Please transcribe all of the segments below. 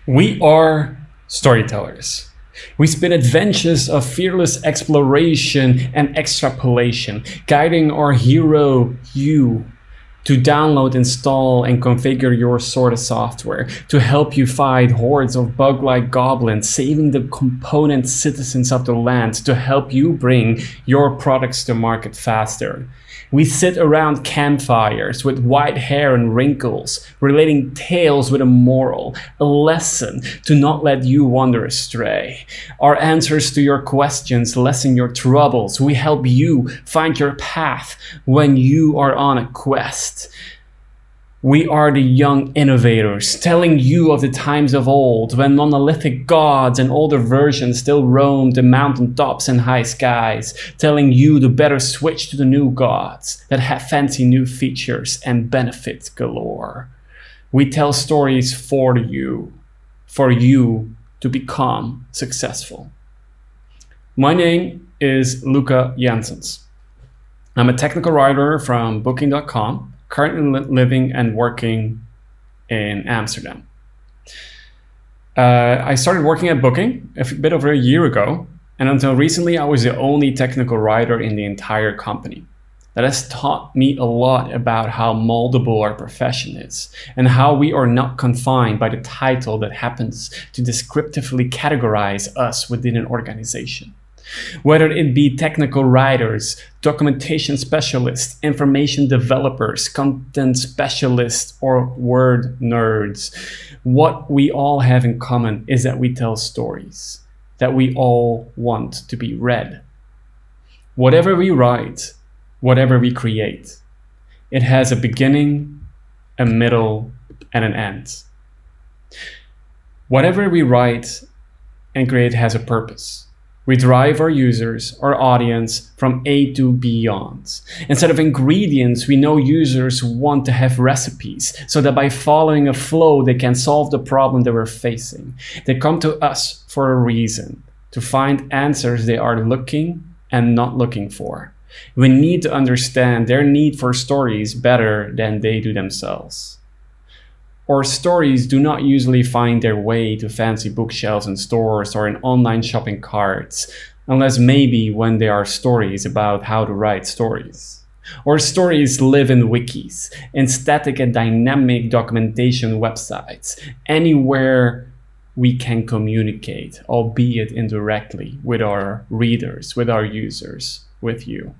We are storytellers. We spin adventures of fearless exploration and extrapolation, guiding our hero, you, to download, install, and configure your sort of software to help you fight hordes of bug-like goblins, saving the component citizens of the land to help you bring your products to market faster. We sit around campfires with white hair and wrinkles, relating tales with a moral, a lesson to not let you wander astray. Our answers to your questions lessen your troubles. We help you find your path when you are on a quest. We are the young innovators, telling you of the times of old, when monolithic gods and older versions still roamed the mountaintops and high skies, telling you to better switch to the new gods that have fancy new features and benefits galore. We tell stories for you to become successful. My name is Luca Janssens. I'm a technical writer from Booking.com, currently living and working in Amsterdam. I started working at Booking a bit over a year ago, and until recently I was the only technical writer in the entire company. That has taught me a lot about how moldable our profession is, and how we are not confined by the title that happens to descriptively categorize us within an organization. Whether it be technical writers, documentation specialists, information developers, content specialists, or word nerds, what we all have in common is that we tell stories, that we all want to be read. Whatever we write, whatever we create, it has a beginning, a middle, and an end. Whatever we write and create has a purpose. We drive our users, our audience, from A to beyond. Instead of ingredients, we know users want to have recipes, so that by following a flow, they can solve the problem they were facing. They come to us for a reason, to find answers they are looking and not looking for. We need to understand their need for stories better than they do themselves. Or stories do not usually find their way to fancy bookshelves in stores or in online shopping carts, unless maybe when they are stories about how to write stories. Or stories live in wikis, in static and dynamic documentation websites, anywhere we can communicate, albeit indirectly, with our readers, with our users, with you.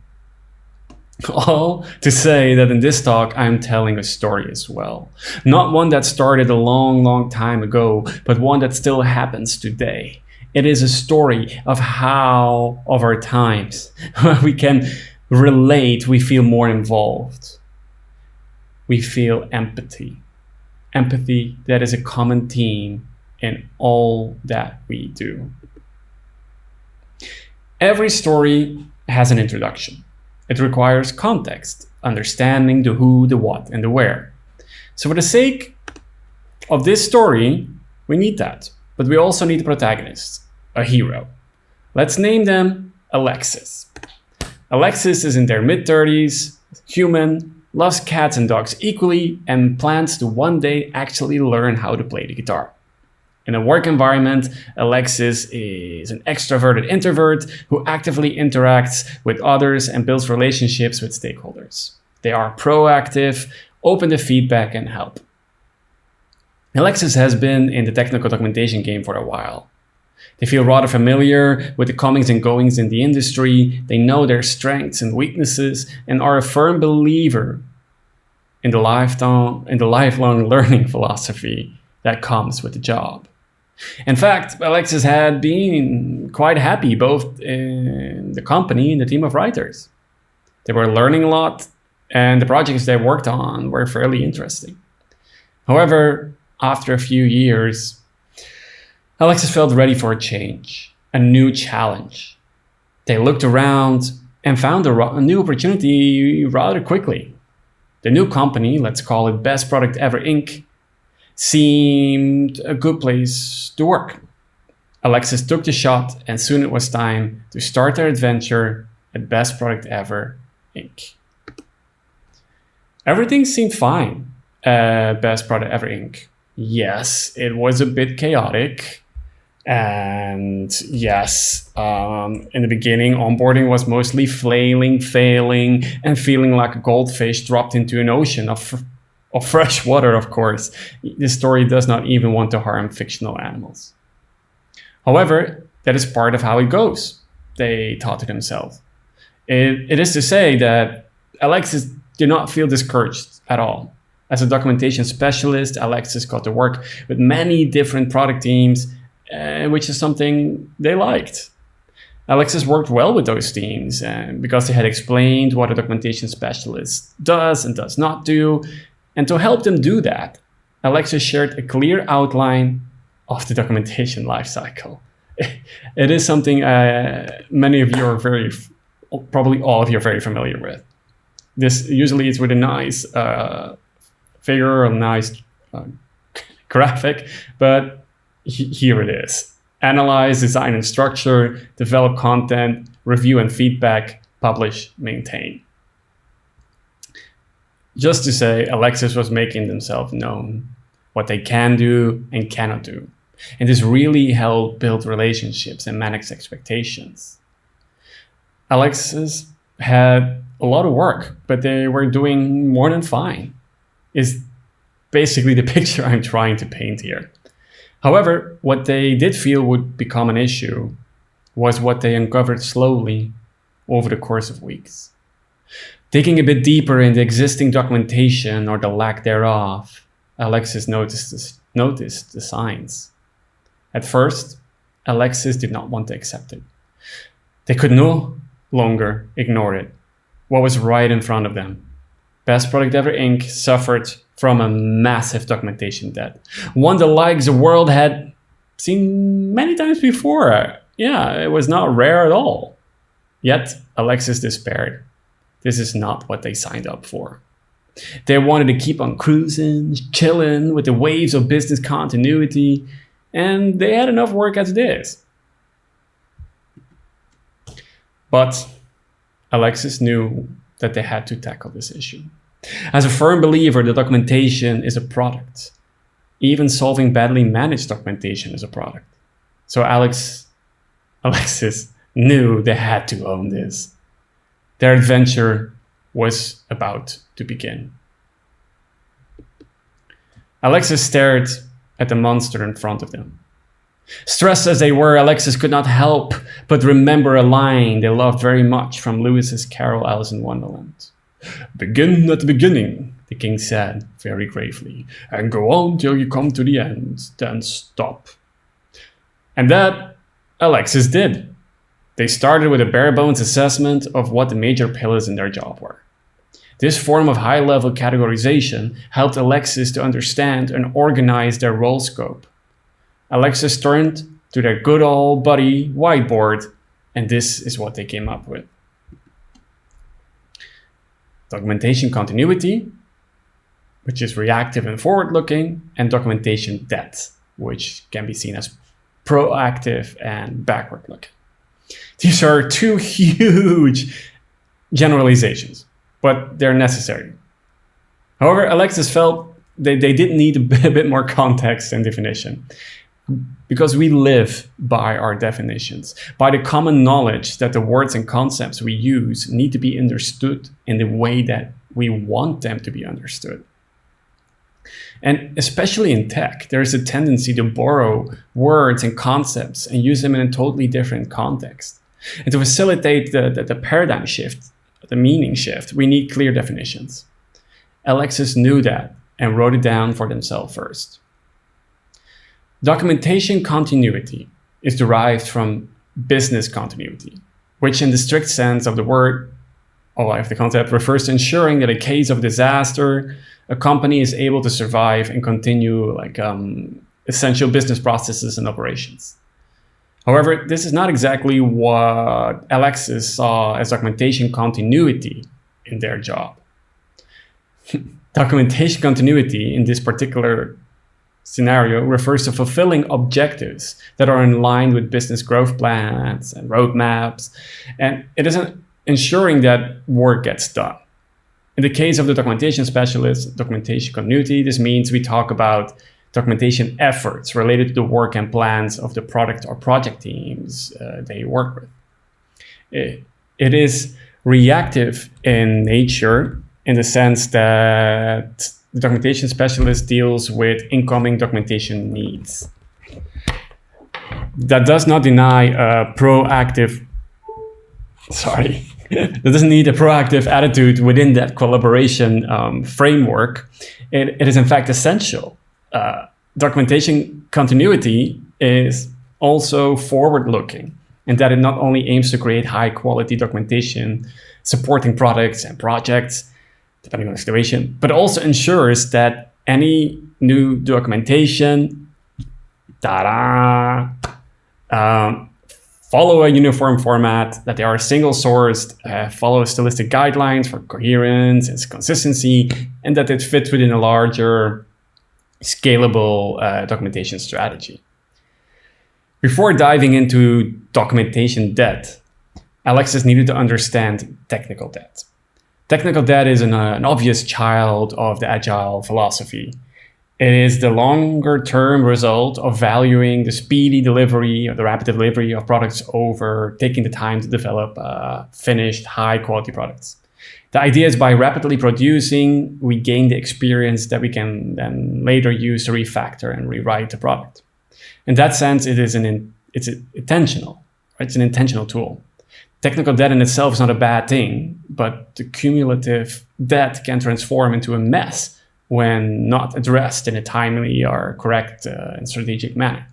All to say that in this talk, I'm telling a story as well. Not one that started a long time ago, but one that still happens today. It is a story of how, of our times, we can relate, we feel more involved. We feel empathy. Empathy that is a common theme in all that we do. Every story has an introduction. It requires context, understanding the who, the what, and the where. So for the sake of this story, we need that. But we also need a protagonist, a hero. Let's name them Alexis. Alexis is in their mid-30s, human, loves cats and dogs equally, and plans to one day actually learn how to play the guitar. In a work environment, Alexis is an extroverted introvert who actively interacts with others and builds relationships with stakeholders. They are proactive, open to feedback and help. Alexis has been in the technical documentation game for a while. They feel rather familiar with the comings and goings in the industry. They know their strengths and weaknesses and are a firm believer in the lifelong learning philosophy that comes with the job. In fact, Alexis had been quite happy both in the company and the team of writers. They were learning a lot, and the projects they worked on were fairly interesting. However, after a few years, Alexis felt ready for a change, a new challenge. They looked around and found a new opportunity rather quickly. The new company, let's call it Best Product Ever Inc., seemed a good place to work. Alexis took the shot, and soon it was time to start their adventure at Best Product Ever Inc. Everything seemed fine at Best Product Ever Inc. Yes, it was a bit chaotic. And yes, in the beginning, onboarding was mostly flailing, failing, and feeling like a goldfish dropped into an ocean of fresh water, of course. This story does not even want to harm fictional animals. However, that is part of how it goes, they thought to themselves. It is to say that Alexis did not feel discouraged at all. As a documentation specialist, Alexis got to work with many different product teams, which is something they liked. Alexis worked well with those teams because they had explained what a documentation specialist does and does not do. And to help them do that, Alexis shared a clear outline of the documentation lifecycle. It is something many of you are probably all of you are very familiar with. This usually is with a nice figure, a nice graphic, but here it is. Analyze, design and structure, develop content, review and feedback, publish, maintain. Just to say, Alexis was making themselves known, what they can do and cannot do. And this really helped build relationships and manage expectations. Alexis had a lot of work, but they were doing more than fine, is basically the picture I'm trying to paint here. However, what they did feel would become an issue was what they uncovered slowly over the course of weeks. Digging a bit deeper in the existing documentation or the lack thereof, Alexis noticed the signs. At first, Alexis did not want to accept it. They could no longer ignore it. What was right in front of them? Best Product Ever Inc. suffered from a massive documentation debt. One the likes the world had seen many times before. Yeah, it was not rare at all. Yet, Alexis despaired. This is not what they signed up for. They wanted to keep on cruising, chilling with the waves of business continuity, and they had enough work as it is. But Alexis knew that they had to tackle this issue. As a firm believer, the documentation is a product. Even solving badly managed documentation is a product. So Alexis knew they had to own this. Their adventure was about to begin. Alexis stared at the monster in front of them. Stressed as they were, Alexis could not help but remember a line they loved very much from Lewis's Carol Alice in Wonderland. "Begin at the beginning," the king said very gravely, "and go on till you come to the end, then stop." And that Alexis did. They started with a bare-bones assessment of what the major pillars in their job were. This form of high-level categorization helped Alexis to understand and organize their role scope. Alexis turned to their good old buddy whiteboard, and this is what they came up with. Documentation continuity, which is reactive and forward-looking, and documentation depth, which can be seen as proactive and backward-looking. These are two huge generalizations, but they're necessary. However, Alexis felt they did need a bit more context and definition, because we live by our definitions, by the common knowledge that the words and concepts we use need to be understood in the way that we want them to be understood. And especially in tech, there is a tendency to borrow words and concepts and use them in a totally different context. And to facilitate the paradigm shift, the meaning shift, we need clear definitions. Alexis knew that and wrote it down for themselves first. Documentation continuity is derived from business continuity, which in the strict sense of the word, or of the concept, refers to ensuring that in case of disaster, a company is able to survive and continue essential business processes and operations. However, this is not exactly what Alexis saw as documentation continuity in their job. Documentation continuity in this particular scenario refers to fulfilling objectives that are in line with business growth plans and roadmaps, and it isn't ensuring that work gets done. In the case of the documentation specialist, documentation continuity, this means we talk about documentation efforts related to the work and plans of the product or project teams they work with. It is reactive in nature, in the sense that the documentation specialist deals with incoming documentation needs. That does not deny a proactive, that doesn't need a proactive attitude within that collaboration framework. It is in fact essential. Documentation continuity is also forward-looking, in that it not only aims to create high-quality documentation supporting products and projects, depending on the situation, but also ensures that any new documentation, follow a uniform format, that they are single-sourced, follow stylistic guidelines for coherence and consistency, and that it fits within a larger, scalable documentation strategy. Before diving into documentation debt, Alexis needed to understand technical debt. Technical debt is an obvious child of the agile philosophy. It is the longer-term result of valuing the speedy delivery or the rapid delivery of products over taking the time to develop finished, high-quality products. The idea is by rapidly producing, we gain the experience that we can then later use to refactor and rewrite the product. In that sense, it's intentional. Right? It's an intentional tool. Technical debt in itself is not a bad thing, but the cumulative debt can transform into a mess when not addressed in a timely or correct and strategic manner.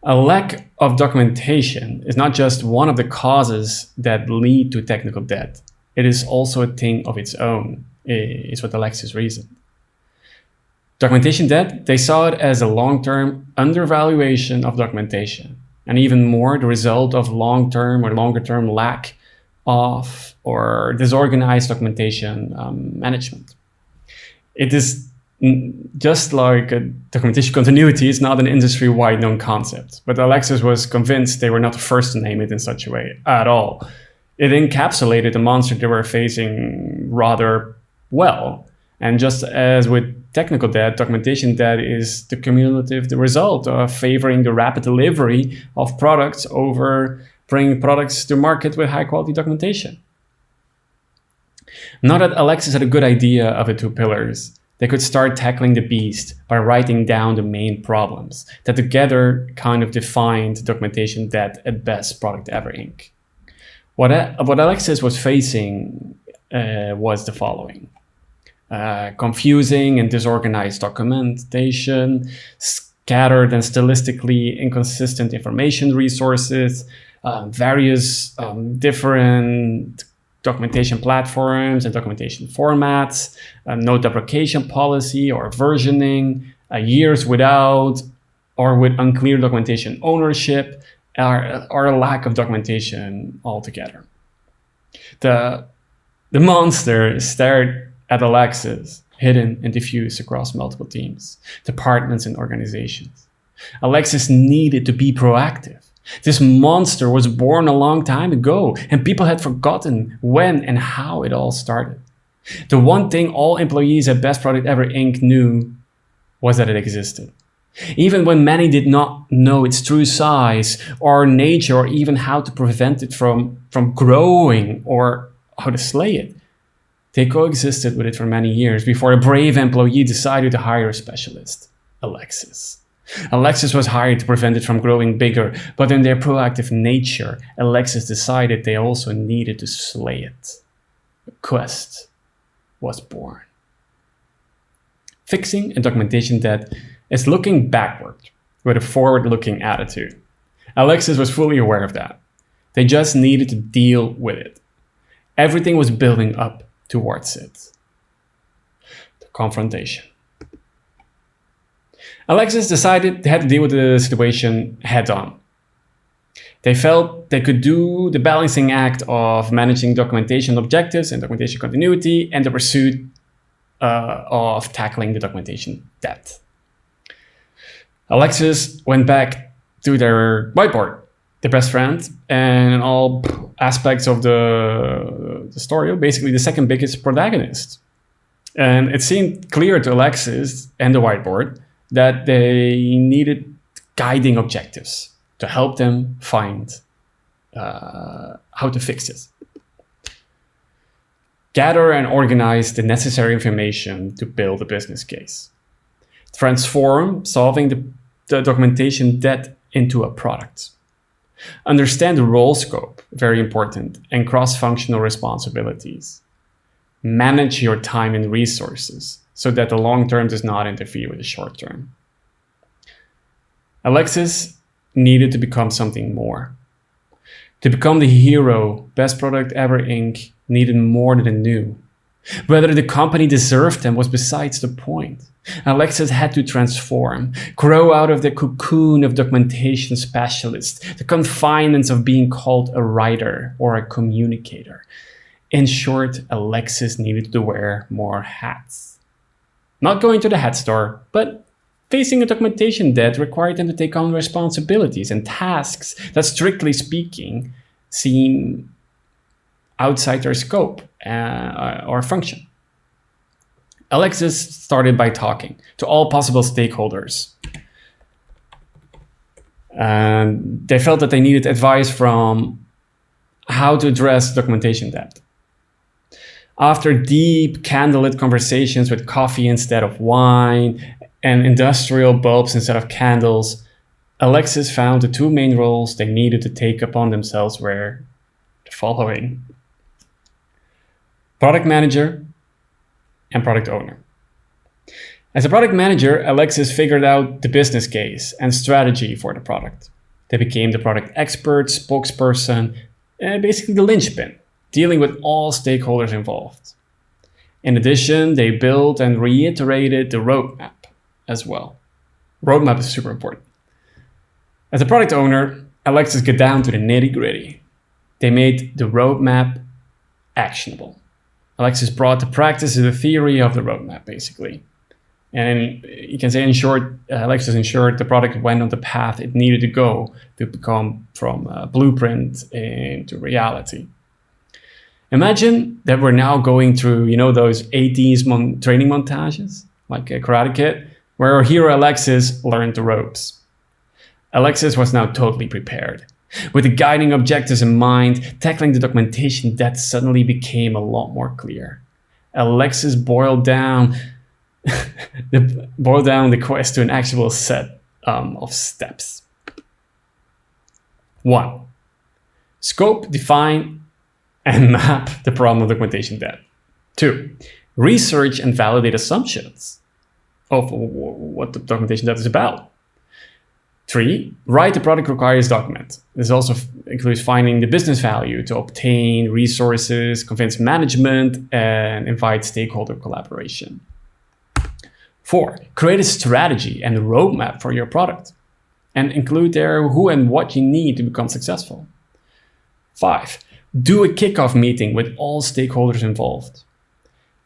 A lack of documentation is not just one of the causes that lead to technical debt. It is also a thing of its own, is what Alexis reasoned. Documentation debt, they saw it as a long-term undervaluation of documentation, and even more the result of long-term or longer-term lack of or disorganized documentation management. It is just like documentation continuity is not an industry-wide known concept, but Alexis was convinced they were not the first to name it in such a way at all. It encapsulated the monster they were facing rather well. And just as with technical debt, documentation debt is the result of favoring the rapid delivery of products over bringing products to market with high quality documentation. Now that Alexis had a good idea of the two pillars, they could start tackling the beast by writing down the main problems that together kind of defined documentation debt at Best Product Ever Inc. What Alexis was facing was the following. Confusing and disorganized documentation, scattered and stylistically inconsistent information resources, various different documentation platforms and documentation formats, no deprecation policy or versioning, years without or with unclear documentation ownership, or a lack of documentation altogether. The monster stared at Alexis, hidden and diffused across multiple teams, departments, and organizations. Alexis needed to be proactive. This monster was born a long time ago, and people had forgotten when and how it all started. The one thing all employees at Best Product Ever Inc. knew was that it existed. Even when many did not know its true size or nature or even how to prevent it from growing or how to slay it. They coexisted with it for many years before a brave employee decided to hire a specialist, Alexis. Alexis was hired to prevent it from growing bigger, but in their proactive nature, Alexis decided they also needed to slay it. A quest was born. Fixing a documentation debt is looking backward with a forward-looking attitude. Alexis was fully aware of that. They just needed to deal with it. Everything was building up towards it. The confrontation. Alexis decided they had to deal with the situation head on. They felt they could do the balancing act of managing documentation objectives and documentation continuity and the pursuit of tackling the documentation debt. Alexis went back to their whiteboard, their best friend, and in all aspects of the story, basically the second biggest protagonist. And it seemed clear to Alexis and the whiteboard that they needed guiding objectives to help them find how to fix this. Gather and organize the necessary information to build a business case. Transform solving the documentation debt into a product. Understand the role scope, very important, and cross-functional responsibilities. Manage your time and resources so that the long term does not interfere with the short term. Alexis needed to become something more. To become the hero Best Product Ever Inc. needed more than a new. Whether the company deserved them was besides the point. Alexis had to transform, grow out of the cocoon of documentation specialist, the confinements of being called a writer or a communicator. In short, Alexis needed to wear more hats. Not going to the hat store, but facing a documentation debt required them to take on responsibilities and tasks that, strictly speaking, seem outside their scope or function. Alexis started by talking to all possible stakeholders. They felt that they needed advice from how to address documentation debt. After deep candlelit conversations with coffee instead of wine and industrial bulbs instead of candles, Alexis found the two main roles they needed to take upon themselves were the following: product manager and product owner. As a product manager, Alexis figured out the business case and strategy for the product. They became the product expert, spokesperson, and basically the linchpin, dealing with all stakeholders involved. In addition, they built and reiterated the roadmap as well. Roadmap is super important. As a product owner, Alexis got down to the nitty-gritty. They made the roadmap actionable. Alexis brought the practice to the theory of the roadmap, basically. And you can say, in short, Alexis ensured the product went on the path it needed to go to become from a blueprint into reality. Imagine that we're now going through, those 80s training montages, like a Karate Kid, where our hero Alexis learned the ropes. Alexis was now totally prepared. With the guiding objectives in mind, tackling the documentation that suddenly became a lot more clear. Alexis boiled down the quest to an actual set of steps. 1. Scope, define, and map the problem of documentation debt. 2. Research and validate assumptions of what the documentation debt is about. 3. Write the product requires document. This also includes finding the business value to obtain resources, convince management, and invite stakeholder collaboration. 4. Create a strategy and a roadmap for your product and include there who and what you need to become successful. 5. Do a kickoff meeting with all stakeholders involved.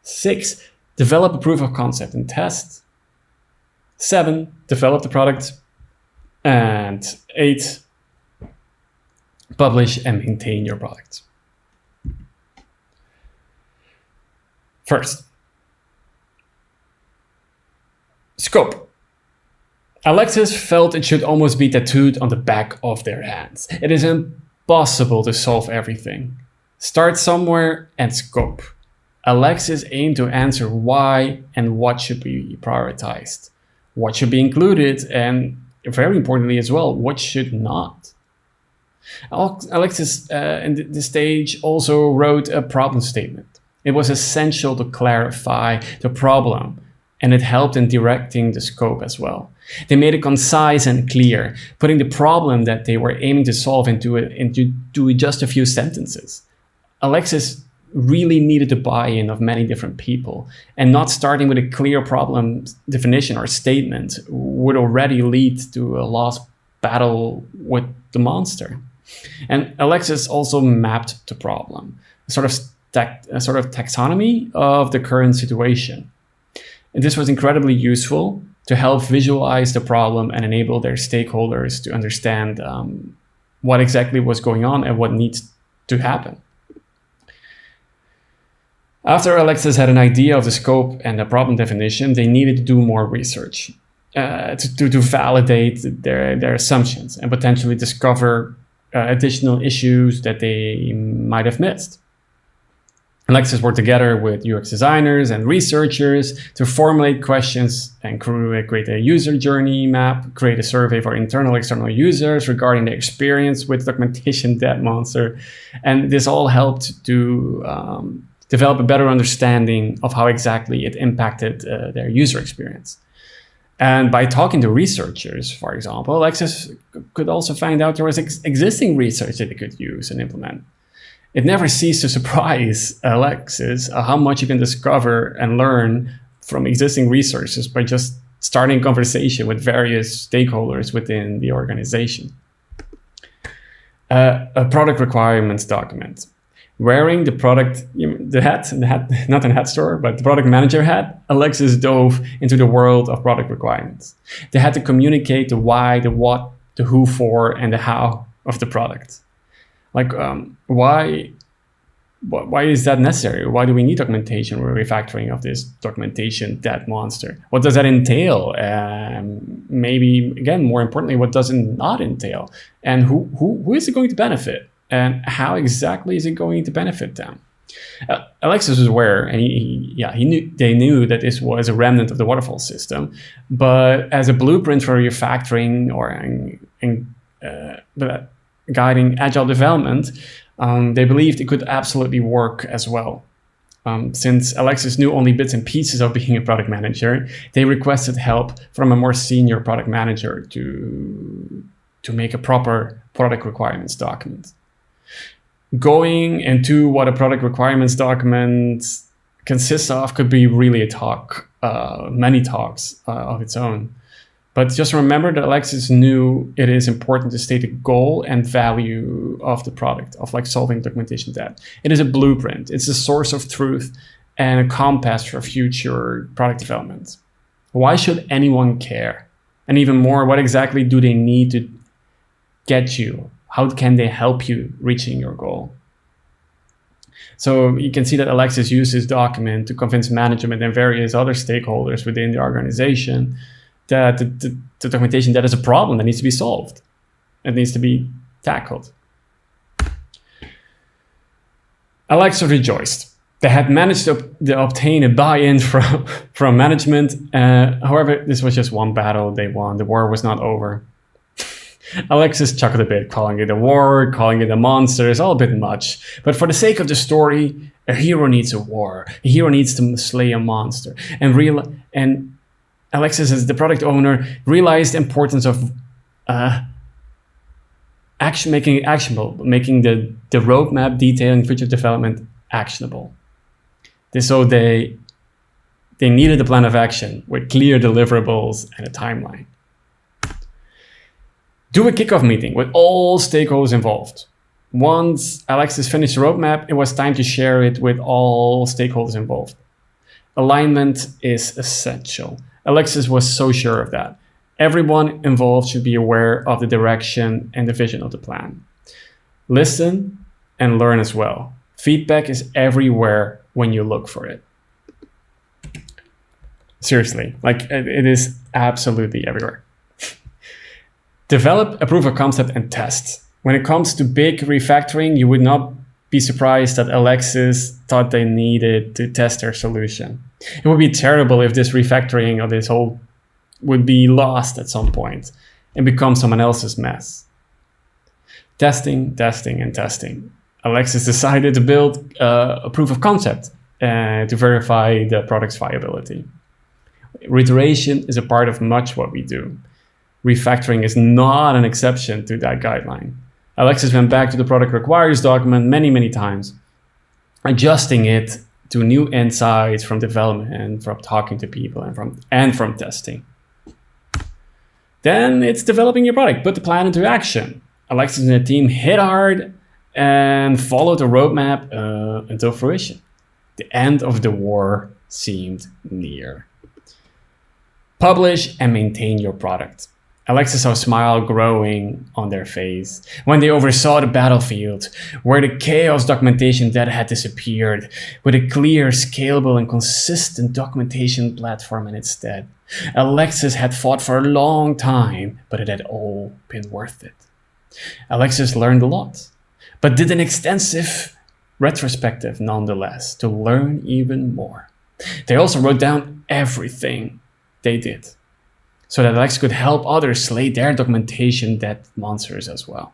6. Develop a proof of concept and test. 7. Develop the product. And 8, publish and maintain your product. First, scope. Alexis felt it should almost be tattooed on the back of their hands. It is impossible to solve everything. Start somewhere and scope. Alexis aimed to answer why and what should be prioritized, what should be included, and very importantly as well, what should not. Alexis, in this stage, also wrote a problem statement. It was essential to clarify the problem, and it helped in directing the scope as well. They made it concise and clear, putting the problem that they were aiming to solve into just a few sentences. Alexis really needed the buy-in of many different people, and not starting with a clear problem definition or statement would already lead to a lost battle with the monster. And Alexis also mapped the problem, a sort of taxonomy of the current situation. And this was incredibly useful to help visualize the problem and enable their stakeholders to understand what exactly was going on and what needs to happen. After Alexis had an idea of the scope and the problem definition, they needed to do more research to validate their assumptions and potentially discover additional issues that they might have missed. Alexis worked together with UX designers and researchers to formulate questions and create a user journey map, create a survey for internal external users regarding their experience with documentation debt monster. And this all helped to develop a better understanding of how exactly it impacted their user experience. And by talking to researchers, for example, Alexis could also find out there was existing research that they could use and implement. It never ceased to surprise Alexis how much you can discover and learn from existing resources by just starting a conversation with various stakeholders within the organization. A product requirements document. Wearing the product, the hat, not a hat store, but the product manager hat, Alexis dove into the world of product requirements. They had to communicate the why, the what, the who for, and the how of the product. Like, why is that necessary? Why do we need documentation or refactoring of this documentation debt monster? What does that entail? Maybe, again, more importantly, what does it not entail? And who is it going to benefit? And how exactly is it going to benefit them? Alexis was aware, and they knew that this was a remnant of the waterfall system, but as a blueprint for refactoring or guiding agile development, they believed it could absolutely work as well. Since Alexis knew only bits and pieces of being a product manager, they requested help from a more senior product manager to make a proper product requirements document. Going into what a product requirements document consists of could be really a talk, many talks of its own. But just remember that Alexis knew it is important to state the goal and value of the product, of like solving documentation debt. It is a blueprint. It's a source of truth and a compass for future product development. Why should anyone care? And even more, what exactly do they need to get you? How can they help you reaching your goal? So you can see that Alexis used this document to convince management and various other stakeholders within the organization that the documentation debt is a problem that needs to be solved. It needs to be tackled. Alexis rejoiced. They had managed to obtain a buy-in from management. However, this was just one battle they won. The war was not over. Alexis chuckled a bit, calling it a war, calling it a monster. It's all a bit much. But for the sake of the story, a hero needs a war. A hero needs to slay a monster. And Alexis, as the product owner, realized the importance of making it actionable, making the roadmap detailing future development actionable. So they needed a plan of action with clear deliverables and a timeline. Do a kickoff meeting with all stakeholders involved. Once Alexis finished the roadmap, it was time to share it with all stakeholders involved. Alignment is essential. Alexis was so sure of that. Everyone involved should be aware of the direction and the vision of the plan. Listen and learn as well. Feedback is everywhere when you look for it. Seriously, like it is absolutely everywhere. Develop a proof of concept and test. When it comes to big refactoring, you would not be surprised that Alexis thought they needed to test their solution. It would be terrible if this refactoring of this whole would be lost at some point and become someone else's mess. Testing, testing, and testing. Alexis decided to build a proof of concept to verify the product's viability. Reiteration is a part of much what we do. Refactoring is not an exception to that guideline. Alexis went back to the product requires document many times, adjusting it to new insights from development, from talking to people, and from testing. Then it's developing your product. Put the plan into action. Alexis and the team hit hard and followed the roadmap until fruition. The end of the war seemed near. Publish and maintain your product. Alexis saw a smile growing on their face when they oversaw the battlefield, where the chaos documentation debt had disappeared, with a clear, scalable, and consistent documentation platform in its stead. Alexis had fought for a long time, but it had all been worth it. Alexis learned a lot, but did an extensive retrospective nonetheless to learn even more. They also wrote down everything they did, so that Alexis could help others slay their documentation debt monsters as well.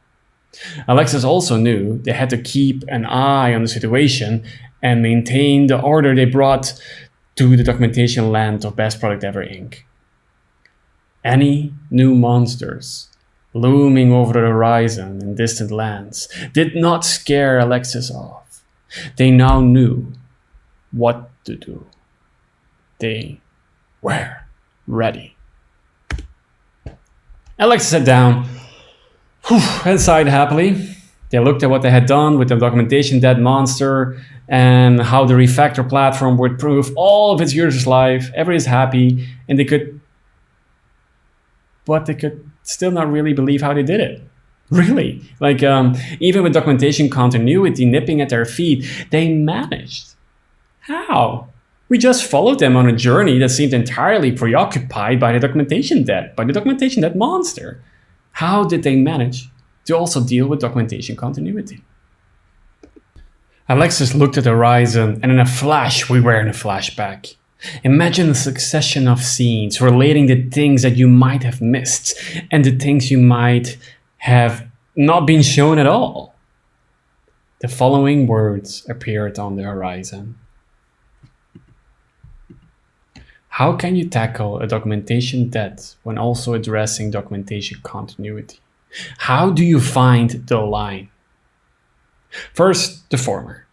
Alexis also knew they had to keep an eye on the situation and maintain the order they brought to the documentation land of Best Product Ever Inc. Any new monsters looming over the horizon in distant lands did not scare Alexis off. They now knew what to do. They were ready. Alexis sat down and sighed happily. They looked at what they had done with the documentation debt monster and how the refactor platform would prove all of its users' life. Everybody's happy, and they could still not really believe how they did it. Really, even with documentation continuity nipping at their feet, they managed. How? We just followed them on a journey that seemed entirely preoccupied by the documentation debt monster. How did they manage to also deal with documentation continuity? Alexis looked at the horizon, and in a flash, we were in a flashback. Imagine a succession of scenes relating the things that you might have missed and the things you might have not been shown at all. The following words appeared on the horizon. How can you tackle a documentation debt when also addressing documentation continuity? How do you find the line? First, the former.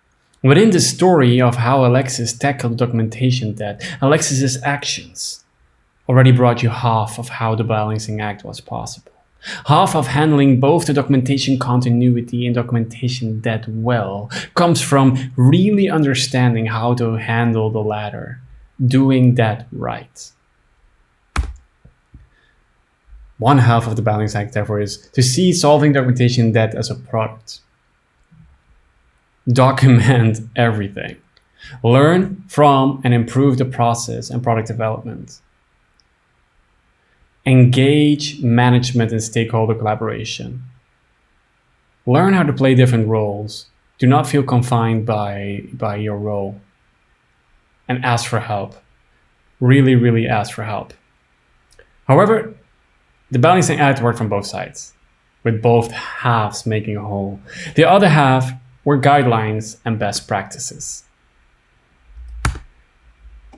Within the story of how Alexis tackled documentation debt, Alexis's actions already brought you half of how the balancing act was possible. Half of handling both the documentation continuity and documentation debt well comes from really understanding how to handle the latter. Doing that right. One half of the balancing act, therefore, is to see solving documentation debt as a product. Document everything. Learn from and improve the process and product development. Engage management and stakeholder collaboration. Learn how to play different roles. Do not feel confined by your role. And ask for help. Really, really ask for help. However, the balancing act worked from both sides, with both halves making a whole. The other half were guidelines and best practices.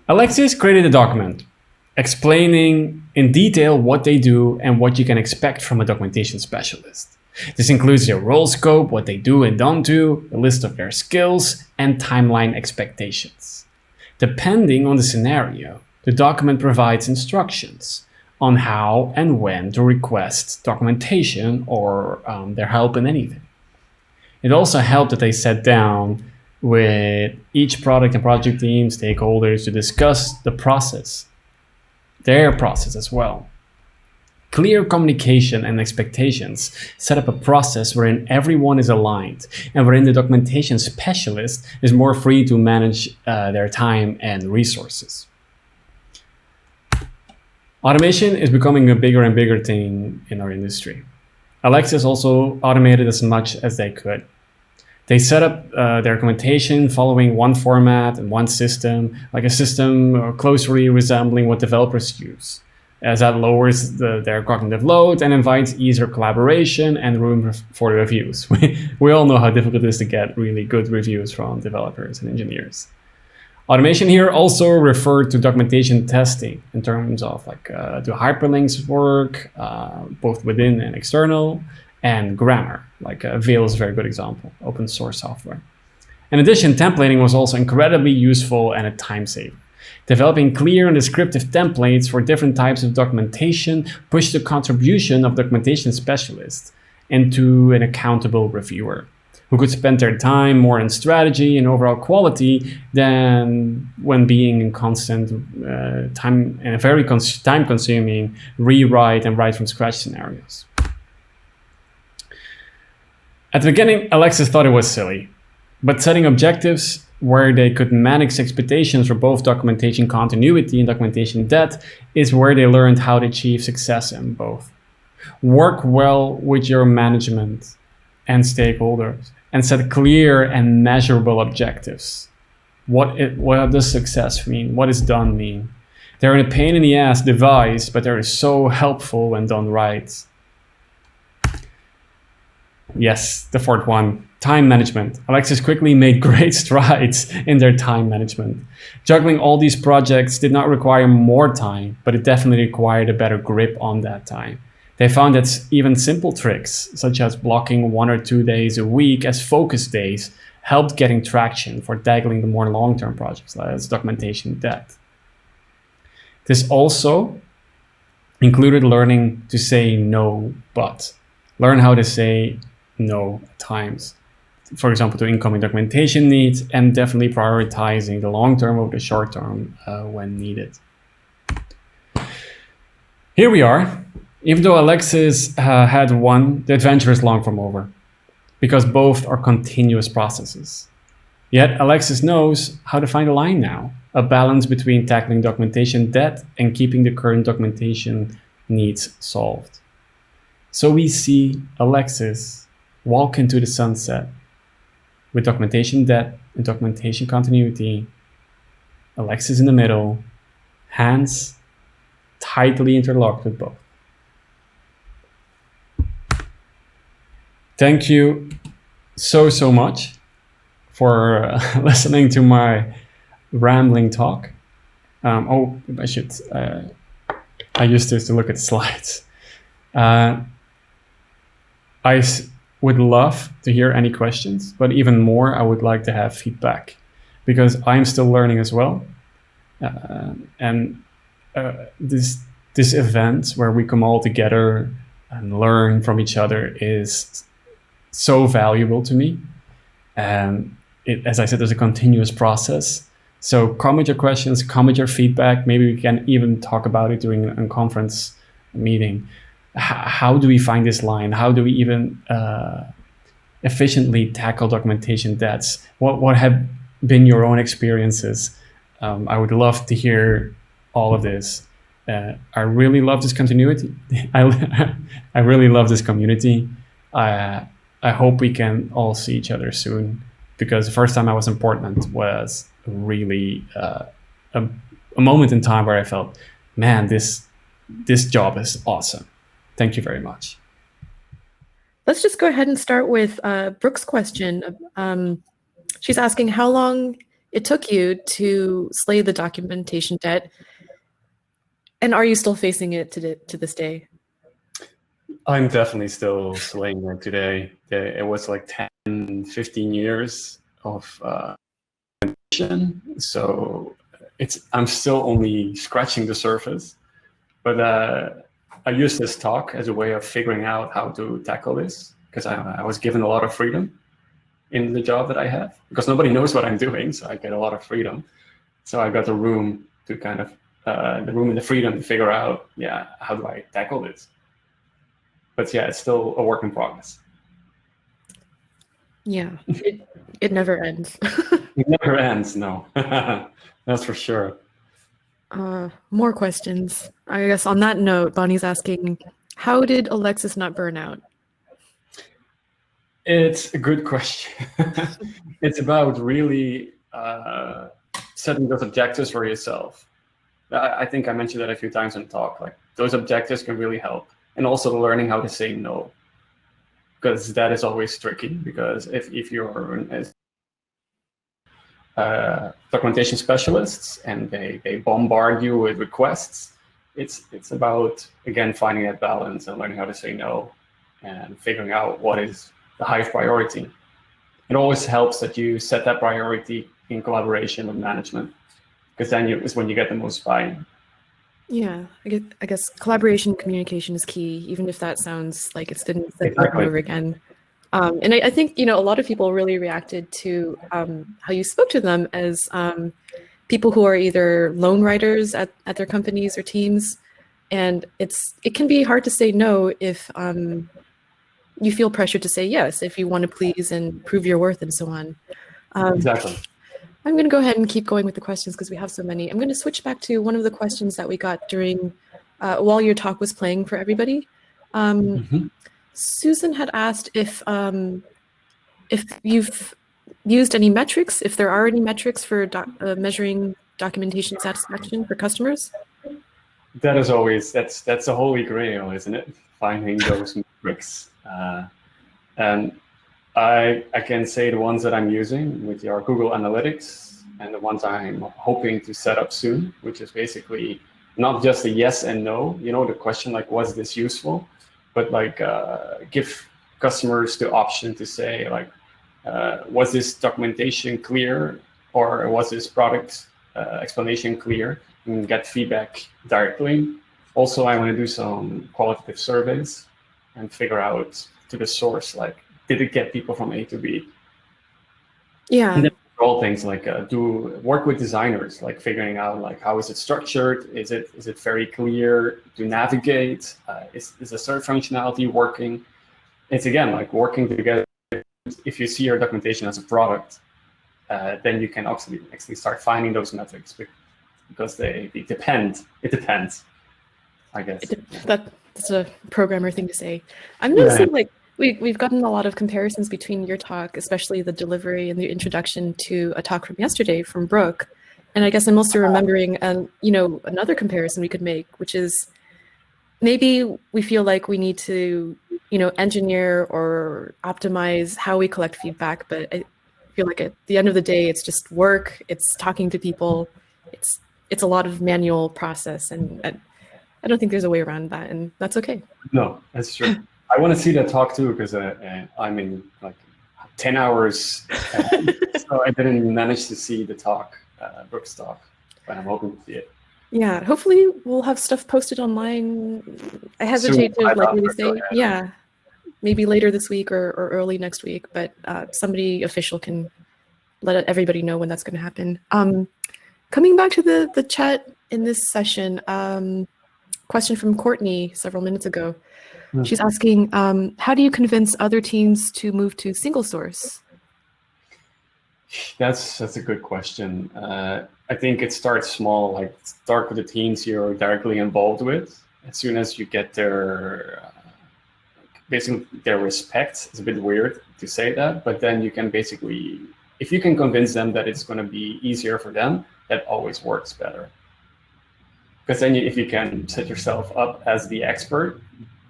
Alexis created a document explaining in detail what they do and what you can expect from a documentation specialist. This includes their role scope, what they do and don't do, a list of their skills, and timeline expectations. Depending on the scenario, the document provides instructions on how and when to request documentation or their help in anything. It also helped that they sat down with each product and project team, stakeholders, to discuss the process, their process as well. Clear communication and expectations set up a process wherein everyone is aligned and wherein the documentation specialist is more free to manage their time and resources. Automation is becoming a bigger and bigger thing in our industry. Alexis also automated as much as they could. They set up their documentation following one format and one system, like a system closely resembling what developers use, as that lowers their cognitive load and invites easier collaboration and room for reviews. We all know how difficult it is to get really good reviews from developers and engineers. Automation here also referred to documentation testing in terms of do hyperlinks work, both within and external, and grammar, Veil is a very good example, open source software. In addition, templating was also incredibly useful and a time saver. Developing clear and descriptive templates for different types of documentation pushed the contribution of documentation specialists into an accountable reviewer. who could spend their time more in strategy and overall quality than when being in constant time and a very time-consuming rewrite and write from scratch scenarios. At the beginning, Alexis thought it was silly, but setting objectives where they could manage expectations for both documentation continuity and documentation depth is where they learned how to achieve success in both. Work well with your management and stakeholders and set clear and measurable objectives. What does success mean? What does done mean? They're a pain in the ass device, but they're so helpful when done right. Yes, the fourth one, time management. Alexis quickly made great strides in their time management. Juggling all these projects did not require more time, but it definitely required a better grip on that time. They found that even simple tricks, such as blocking 1 or 2 days a week as focus days, helped getting traction for tackling the more long-term projects, like documentation depth. This also included learning to say no, but learn how to say no at times. For example, to incoming documentation needs, and definitely prioritizing the long-term over the short-term when needed. Here we are. Even though Alexis had won, the adventure is long from over, because both are continuous processes. Yet Alexis knows how to find a line now, a balance between tackling documentation debt and keeping the current documentation needs solved. So we see Alexis walk into the sunset with documentation debt and documentation continuity, Alexis in the middle, hands tightly interlocked with both. Thank you so much for listening to my rambling talk. I used this to look at slides. I would love to hear any questions, but even more, I would like to have feedback, because I'm still learning as well. This event where we come all together and learn from each other is so valuable to me. And as I said, there's a continuous process. So come with your questions, come with your feedback. Maybe we can even talk about it during a conference meeting. How do we find this line? How do we even efficiently tackle documentation debts? What have been your own experiences? I would love to hear all of this. I really love this continuity. I really love this community. I hope we can all see each other soon, because the first time I was in Portland was really a moment in time where I felt, man, this job is awesome. Thank you very much. Let's just go ahead and start with Brooke's question. She's asking how long it took you to slay the documentation debt, and are you still facing it to this day? I'm definitely still slaying it today. It was like 10, 15 years of so I'm still only scratching the surface. But I use this talk as a way of figuring out how to tackle this, because I was given a lot of freedom in the job that I have, because nobody knows what I'm doing, so I get a lot of freedom. So I got the room to kind of the room and the freedom to figure out, how do I tackle this? But yeah, it's still a work in progress. Yeah, it never ends. It never ends, no. That's for sure. More questions. I guess on that note, Bonnie's asking, how did Alexis not burn out? It's a good question. It's about really setting those objectives for yourself. I think I mentioned that a few times in the talk. Like, those objectives can really help. And also learning how to say no, because that is always tricky. Because if you're documentation specialists and they bombard you with requests, it's about, again, finding that balance and learning how to say no and figuring out what is the highest priority. It always helps that you set that priority in collaboration with management, because then is when you get the most buy-in. Yeah, I guess collaboration and communication is key, even if that sounds like it's been said over and over again. And I think, a lot of people really reacted to how you spoke to them as people who are either lone writers at their companies or teams. And it can be hard to say no if you feel pressured to say yes, if you want to please and prove your worth and so on. Exactly. I'm going to go ahead and keep going with the questions because we have so many. I'm going to switch back to one of the questions that we got during while your talk was playing for everybody. Susan had asked if you've used any metrics, if there are any metrics for measuring documentation satisfaction for customers. That is always, that's the holy grail, isn't it? Finding those metrics. And I can say the ones that I'm using, which are Google Analytics, and the ones I'm hoping to set up soon, which is basically not just a yes and no, the question like, was this useful? But like give customers the option to say like, was this documentation clear, or was this product explanation clear, and get feedback directly. Also, I want to do some qualitative surveys and figure out to the source, like, did it get people from A to B? Yeah. And then all things like do work with designers, like figuring out like how is it structured? Is it very clear to navigate? Is the search functionality working? It's again like working together. If you see your documentation as a product, then you can actually start finding those metrics because they depend. It depends, I guess. That's a programmer thing to say. I'm noticing like we've gotten a lot of comparisons between your talk, especially the delivery and the introduction to a talk from yesterday from Brooke. And I guess I'm also remembering, another comparison we could make, which is maybe we feel like we need to, engineer or optimize how we collect feedback. But I feel like at the end of the day, it's just work. It's talking to people. It's a lot of manual process, and I don't think there's a way around that, and that's okay. No, that's true. I want to see that talk too, because I'm in like 10 hours, so I didn't manage to see the talk, Brooke's talk, but I'm hoping to see it. Yeah, hopefully we'll have stuff posted online. I hesitate to like really say, yeah, maybe later this week or early next week, but somebody official can let everybody know when that's going to happen. Coming back to the chat in this session, question from Courtney several minutes ago. She's asking, how do you convince other teams to move to single source? That's a good question. I think it starts small, like start with the teams you're directly involved with. As soon as you get basically their respect, it's a bit weird to say that, but then you can basically, if you can convince them that it's going to be easier for them, that always works better. Because then if you can set yourself up as the expert,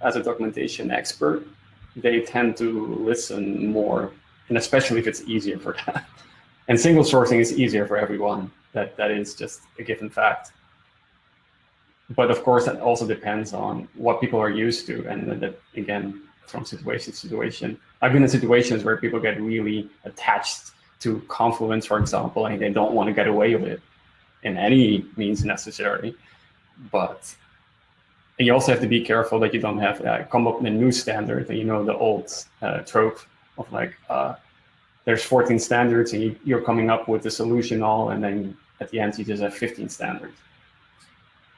as a documentation expert, they tend to listen more, and especially if it's easier for them. And single sourcing is easier for everyone. That is just a given fact. But of course, that also depends on what people are used to. And that, again, from situation to situation. I've been in situations where people get really attached to Confluence, for example, and they don't want to get away with it in any means necessary. But you also have to be careful that you don't have come up with a new standard, and the old trope of like, there's 14 standards and you're coming up with the solution all, and then at the end you just have 15 standards.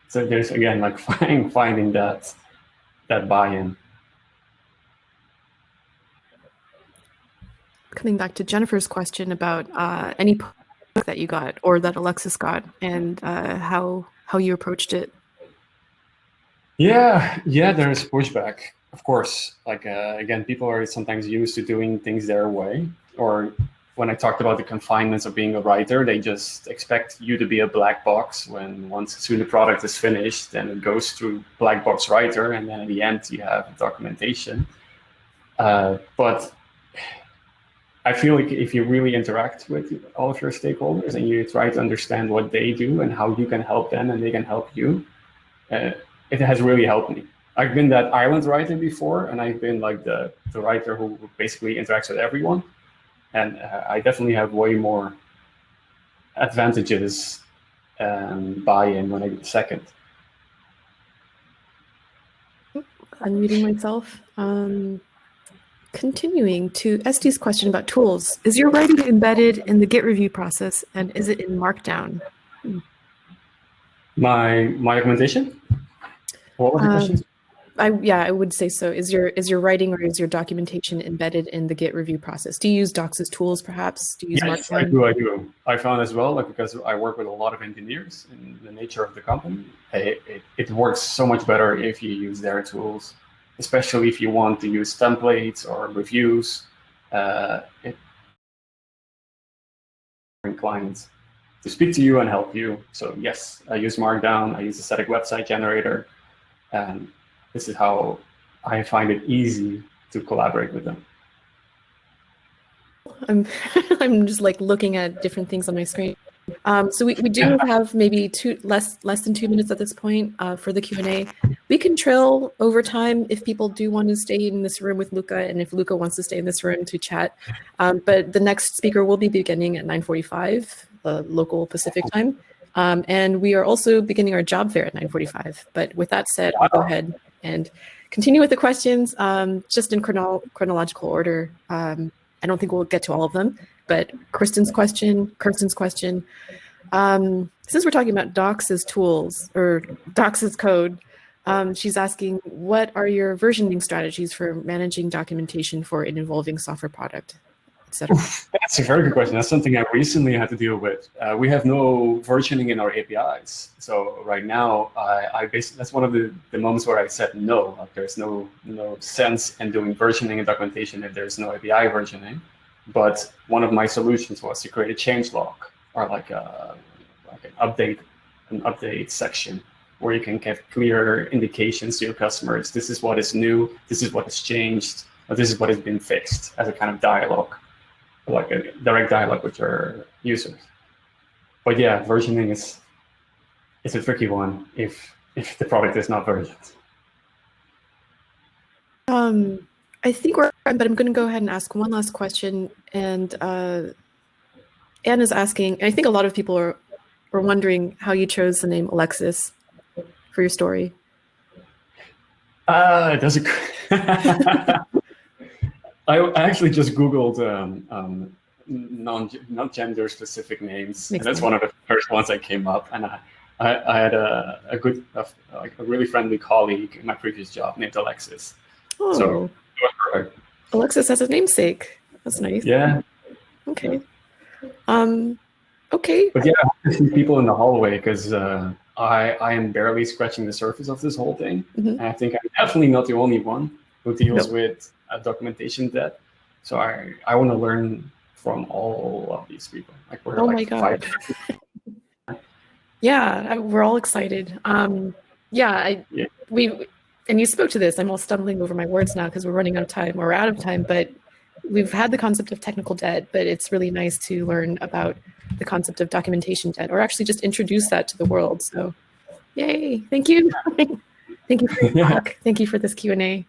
So there's again like finding that buy-in. Coming back to Jennifer's question about any that you got or that Alexis got, and how you approached it. Yeah, there's pushback, of course. Like again, people are sometimes used to doing things their way, or when I talked about the confinements of being a writer, they just expect you to be a black box when soon the product is finished, then it goes through black box writer, and then at the end you have documentation. But I feel like if you really interact with all of your stakeholders and you try to understand what they do and how you can help them and they can help you, it has really helped me. I've been that island writer before, and I've been like the writer who basically interacts with everyone. And I definitely have way more advantages and buy-in when I get second. Unmuting myself. Continuing to Este's question about tools, is your writing embedded in the Git review process, and is it in Markdown? My recommendation? What was the question? I would say so. Is your writing or is your documentation embedded in the Git review process? Do you use Docs as tools, perhaps? Do you use Yes, Markdown? I do. I found as well, like, because I work with a lot of engineers in the nature of the company, it works so much better if you use their tools, especially if you want to use templates or reviews. Clients to speak to you and help you. So yes, I use Markdown. I use a static website generator, and this is how I find it easy to collaborate with them. I'm just like looking at different things on my screen. So we do have maybe less than 2 minutes at this point for the Q&A. We can trail over time if people do want to stay in this room with Luca, and if Luca wants to stay in this room to chat. But the next speaker will be beginning at 9:45 local Pacific time. And we are also beginning our job fair at 9:45. But with that said, I'll go ahead and continue with the questions just in chronological order. I don't think we'll get to all of them, but Kirsten's question, since we're talking about Docs as tools or Docs as code, she's asking, what are your versioning strategies for managing documentation for an evolving software product, etc.? That's a very good question. That's something I recently had to deal with. We have no versioning in our APIs. So right now, I basically, that's one of the moments where I said no. Like, there's no sense in doing versioning and documentation if there's no API versioning. But one of my solutions was to create a change log or like an update section where you can give clear indications to your customers. This is what is new. This is what has changed. Or this is what has been fixed, as a kind of dialogue, like a direct dialogue with your users. But yeah, versioning is a tricky one if the product is not versioned. I think but I'm going to go ahead and ask one last question. And Anne is asking, I think a lot of people are wondering how you chose the name Alexis for your story. It doesn't. I actually just Googled not gender specific names. And that's one of the first ones that came up. And I had a really friendly colleague in my previous job named Alexis. Oh, so it was perfect. Alexis has a namesake. That's nice. Yeah. Okay. Okay. But yeah, I see people in the hallway because I am barely scratching the surface of this whole thing. Mm-hmm. And I think I'm definitely not the only one who deals with documentation debt. So I want to learn from all of these people. Like we're my God. Yeah, we're all excited. And you spoke to this. I'm all stumbling over my words now because we're running out of time. We're out of time, but we've had the concept of technical debt, but it's really nice to learn about the concept of documentation debt, or actually just introduce that to the world. So, yay! Thank you. Thank you for your talk. Thank you for this Q&A.